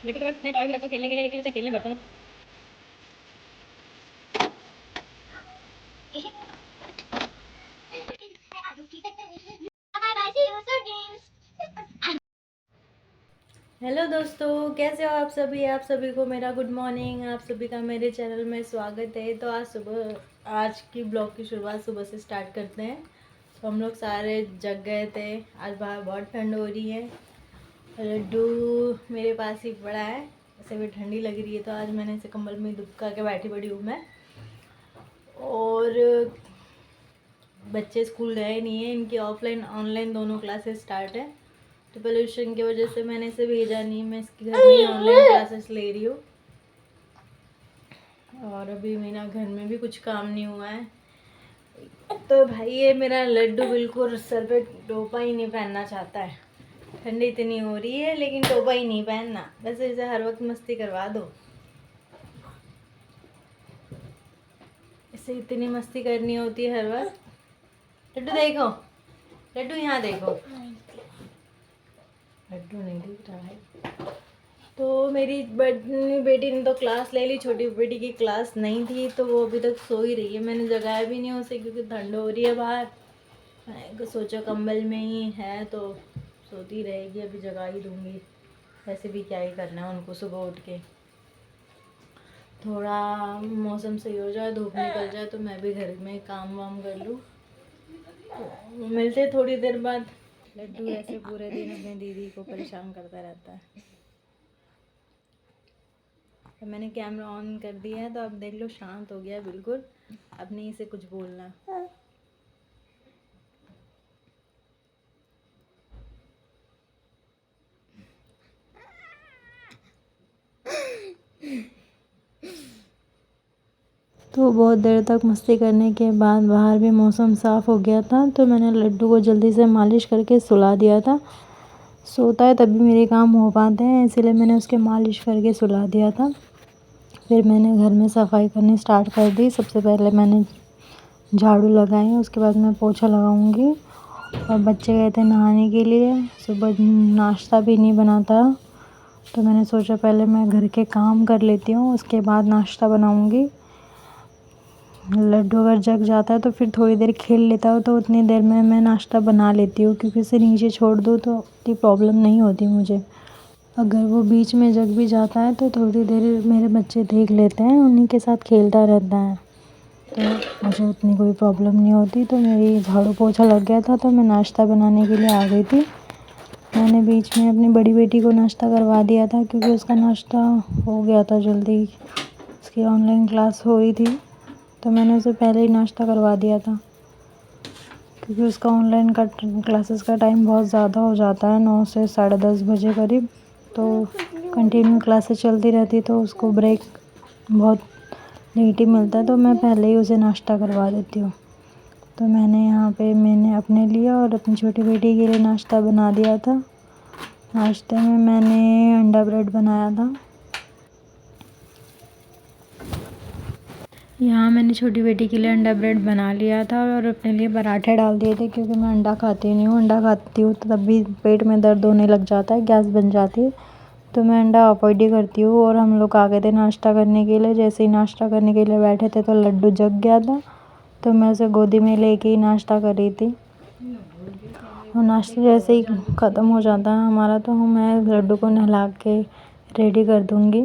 लेकिन इतने टाइम लगता खेलने के लिए, लेकिन इसे खेलने बैठा हूँ। हेलो दोस्तों, कैसे हो आप सभी को मेरा गुड मॉर्निंग। आप सभी का मेरे चैनल में स्वागत है। तो आज की ब्लॉग की शुरुआत सुबह से स्टार्ट करते हैं। तो हम लोग सारे जग गए थे। आज बाहर बहुत ठंड हो रही है। लड्डू मेरे पास ही पड़ा है, ऐसे भी ठंडी लग रही है, तो आज मैंने इसे कंबल में दुबका के बैठी पड़ी हूँ मैं। और बच्चे स्कूल गए नहीं है, इनकी ऑफलाइन ऑनलाइन दोनों क्लासेस स्टार्ट है। तो पोल्यूशन की वजह से मैंने इसे भेजा नहीं, मैं इसके घर में ही ऑनलाइन क्लासेस ले रही हूँ। और अभी मेरा घर में भी कुछ काम नहीं हुआ है। तो भाई ये मेरा लड्डू बिल्कुल सर पे टोपा ही नहीं पहनना चाहता है। ठंडी इतनी हो रही है लेकिन टोपा ही नहीं पहनना, बस इसे हर वक्त मस्ती करवा दो। इसे इतनी मस्ती करनी होती है हर वक्त। लड्डू देखो, लड्डू यहाँ देखो, लड्डू नहीं दिख रहा है। तो मेरी बेटी ने तो क्लास ले ली, छोटी बेटी की क्लास नहीं थी, तो वो अभी तक सो ही रही है। मैंने जगाया भी नहीं उसे क्योंकि ठंड हो रही है बाहर। मैंने सोचा कंबल में ही है तो सोती रहेगी, अभी जगा ही दूंगी। वैसे भी क्या ही करना है उनको सुबह उठ के। थोड़ा मौसम सही हो जाए, धूप निकल जाए तो मैं भी घर में काम वाम कर लूँ। तो मिलते थोड़ी देर बाद। लड्डू ऐसे पूरे दिन अपनी दीदी को परेशान करता रहता है। तो मैंने कैमरा ऑन कर दिया है, तो अब देख लो शांत हो गया बिल्कुल। अब नहीं इसे कुछ बोलना। तो बहुत देर तक मस्ती करने के बाद बाहर भी मौसम साफ़ हो गया था, तो मैंने लड्डू को जल्दी से मालिश करके सुला दिया था। सोता है तभी मेरे काम हो पाते हैं, इसीलिए मैंने उसके मालिश करके सुला दिया था। फिर मैंने घर में सफाई करनी स्टार्ट कर दी। सबसे पहले मैंने झाड़ू लगाई, उसके बाद मैं पोछा लगाऊंगी। और बच्चे गए थे नहाने के लिए, सुबह नाश्ता भी नहीं बना था, तो मैंने सोचा पहले मैं घर के काम कर लेती हूँ, उसके बाद नाश्ता बनाऊंगी। लड्डू अगर जग जाता है तो फिर थोड़ी देर खेल लेता है, तो उतनी देर में मैं नाश्ता बना लेती हूँ, क्योंकि उसे नीचे छोड़ दूँ तो इतनी प्रॉब्लम नहीं होती मुझे। अगर वो बीच में जग भी जाता है तो थोड़ी देर मेरे बच्चे देख लेते हैं, उन्हीं के साथ खेलता रहता है, तो मुझे उतनी कोई प्रॉब्लम नहीं होती। तो मेरी झाड़ू पोछा लग गया था, तो मैं नाश्ता बनाने के लिए आ गई थी। मैंने बीच में अपनी बड़ी बेटी को नाश्ता करवा दिया था, क्योंकि उसका नाश्ता हो गया था जल्दी, उसकी ऑनलाइन क्लास हो रही थी, तो मैंने उसे पहले ही नाश्ता करवा दिया था। क्योंकि उसका ऑनलाइन का क्लासेस का टाइम बहुत ज़्यादा हो जाता है, 9 से 10:30 बजे करीब, तो कंटिन्यू क्लासेस चलती रहती, तो उसको ब्रेक बहुत लेट ही मिलता है, तो मैं पहले ही उसे नाश्ता करवा देती हूँ। तो मैंने अपने लिए और अपनी छोटी बेटी के लिए नाश्ता बना दिया था। नाश्ते में मैंने अंडा ब्रेड बनाया था। यहाँ मैंने छोटी बेटी के लिए अंडा ब्रेड बना लिया था और अपने लिए पराठे डाल दिए थे, क्योंकि मैं अंडा खाती नहीं हूँ। अंडा खाती हूँ तो तब भी पेट में दर्द होने लग जाता है, गैस बन जाती है, तो मैं अंडा अवॉइड ही करती हूँ। और हम लोग आ गए थे नाश्ता करने के लिए। जैसे ही नाश्ता करने के लिए बैठे थे तो लड्डू जग गया था, तो मैं उसे गोदी में लेके ही नाश्ता कर रही थी। और नाश्ता जैसे ही ख़त्म हो जाता है हमारा, तो मैं लड्डू को नहला के रेडी कर दूँगी।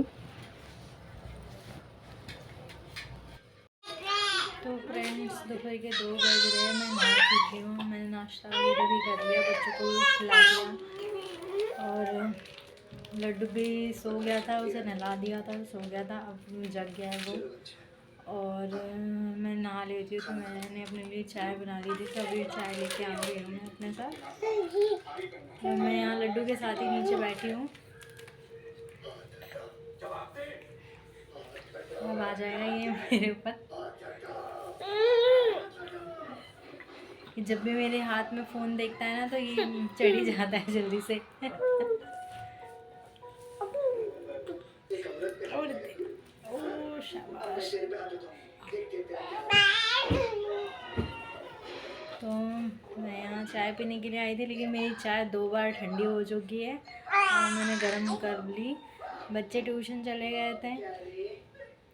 तो फ्रेंड्स, दोपहर के 2 बज रहे हैं, मैं नहा चुकी हूँ। मैंने नाश्ता वगैरह भी कर लिया, बच्चों को खिला दिया, और लड्डू भी सो गया था, उसे नहला दिया था, सो गया था, अब जग गया है वो। और मैं नहा लेती हूँ, तो मैंने अपने लिए चाय बना ली थी, तो अभी चाय लेके आ गई हूँ मैं अपने साथ। और मैं यहाँ लड्डू के साथ ही नीचे बैठी हूँ। अब आ जाएगा ये मेरे ऊपर। जब भी मेरे हाथ में फ़ोन देखता है ना, तो ये चढ़ ही जाता है जल्दी से। और ओ शाबाश। तो मैं यहाँ यहाँ चाय पीने के लिए आई थी, लेकिन मेरी चाय 2 बार ठंडी हो चुकी है और मैंने गर्म कर ली। बच्चे ट्यूशन चले गए थे,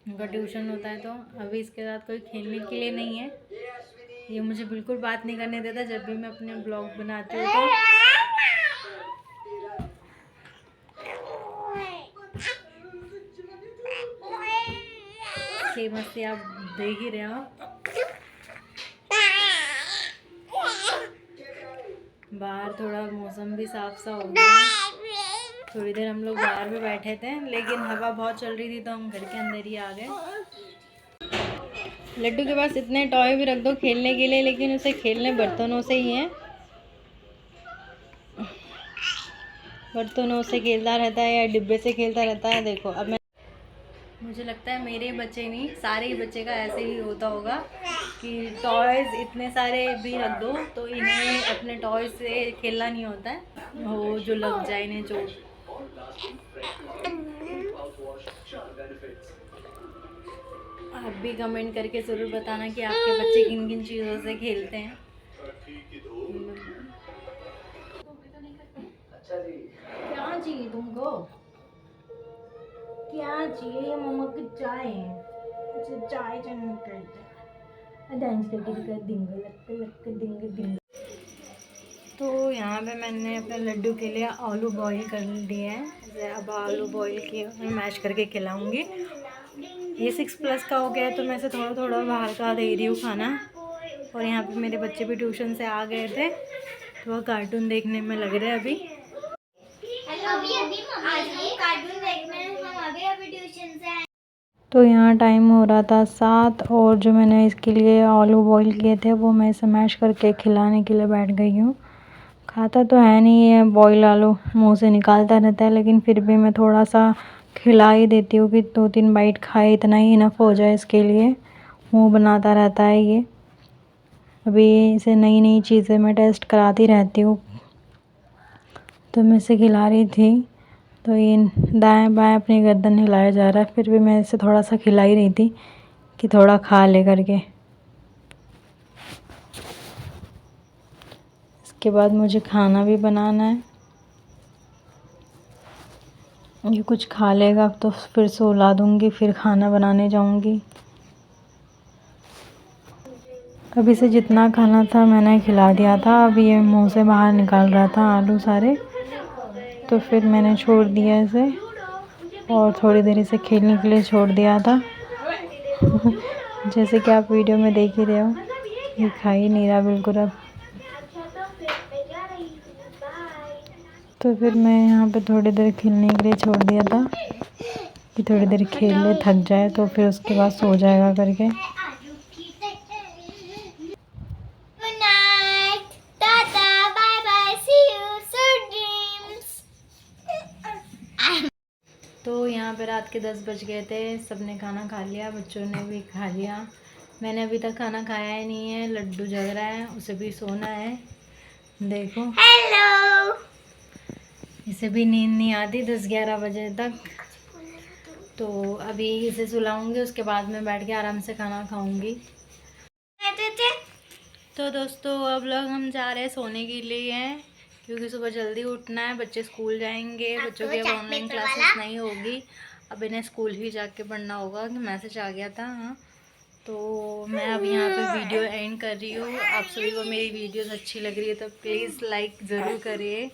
उनका ट्यूशन होता है, तो अभी इसके साथ कोई खेलने के लिए नहीं है। ये मुझे बिल्कुल बात नहीं करने देता जब भी मैं अपने ब्लॉग बनाती हूँ तो। ये मस्ती आप देख ही रहे हो। बाहर थोड़ा मौसम भी साफ सा हो गया। थोड़ी देर हम लोग बाहर भी बैठे थे, लेकिन हवा बहुत चल रही थी तो हम घर के अंदर ही आ गए। लड्डू के पास इतने टॉय भी रख दो खेलने के लिए, लेकिन उसे खेलने बर्तनों से ही है। बर्तनों से खेलता रहता है या डिब्बे से खेलता रहता है। देखो अब मैं, मुझे लगता है मेरे बच्चे नहीं, सारे ही बच्चे का ऐसे ही होता होगा कि टॉयज़ इतने सारे भी रख दो तो इन्हें अपने टॉय से खेलना नहीं होता है, वो जो लग जाए इन्हें चोट। आप भी कमेंट करके ज़रूर बताना कि आपके बच्चे किन किन चीज़ों से खेलते हैं। क्या चाहिए तुमको? क्या चाहिए? मम्मा की चाय है, चाय चाहिए करते डांस करके दिंगे लगते लगते दिंगे दिंगे। तो यहाँ पे मैंने अपने लड्डू के लिए आलू बॉईल कर दिए हैं। अब आलू बॉईल किए मैं मैश करके खिलाऊंगी। ये 6+ का हो गया है तो मैं इसे थोड़ा थोड़ा बाहर का दे रही हूँ खाना। और यहाँ पे मेरे बच्चे भी ट्यूशन से आ गए थे तो वह कार्टून देखने में लग रहे हैं अभी। तो यहाँ टाइम हो रहा था 7 और जो मैंने इसके लिए आलू बॉईल किए थे वो मैं इसे मैश करके खिलाने के लिए बैठ गई हूँ। खाता तो है नहीं है, बॉईल आलू मुंह से निकालता रहता है, लेकिन फिर भी मैं थोड़ा सा खिला ही देती हूँ कि 2-3 बाइट खाए, इतना ही इनफ हो जाए इसके लिए। मुंह बनाता रहता है ये। अभी इसे नई नई चीज़ें मैं टेस्ट कराती रहती हूँ, तो मैं इसे खिला रही थी तो ये दाएं बाएं अपनी गर्दन हिलाया जा रहा है। फिर भी मैं इसे थोड़ा सा खिला ही रही थी कि थोड़ा खा ले करके। इसके बाद मुझे खाना भी बनाना है। ये कुछ खा लेगा तो फिर सुला दूँगी, फिर खाना बनाने जाऊँगी। अभी से जितना खाना था मैंने खिला दिया था। अब ये मुंह से बाहर निकाल रहा था आलू सारे, तो फिर मैंने छोड़ दिया इसे और थोड़ी देर इसे खेलने के लिए छोड़ दिया था। जैसे कि आप वीडियो में देख ही रहे हो, ये खा ही नहीं रहा बिल्कुल अब। तो फिर मैं यहाँ पे थोड़ी देर खेलने के लिए छोड़ दिया था कि थोड़ी देर खेल ले, थक जाए तो फिर उसके बाद सो जाएगा करके। तो यहाँ पे रात के 10 बज गए थे, सबने खाना खा लिया, बच्चों ने भी खा लिया। मैंने अभी तक खाना खाया ही नहीं है। लड्डू जग रहा है, उसे भी सोना है। देखो हेलो, इसे भी नींद नहीं आती 10-11 बजे तक। तो अभी इसे सुलाऊंगी, उसके बाद में बैठ के आराम से खाना खाऊंगी। तो दोस्तों अब लोग हम जा रहे हैं सोने के लिए हैं, क्योंकि सुबह जल्दी उठना है। बच्चे स्कूल जाएंगे, बच्चों की अब ऑनलाइन क्लासेस नहीं होगी, अब इन्हें स्कूल ही जाके पढ़ना होगा। मैसेज आ गया था। हाँ, तो मैं अब यहाँ पे वीडियो एंड कर रही हूँ। आप सभी को मेरी वीडियोस अच्छी लग रही है तो प्लीज़ लाइक ज़रूर करिए,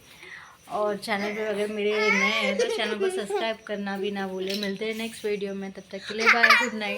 और चैनल पे अगर मेरे नए हैं तो चैनल को सब्सक्राइब करना भी ना भूलें। मिलते हैं नेक्स्ट वीडियो में, तब तक के लिए बाय, गुड नाइट।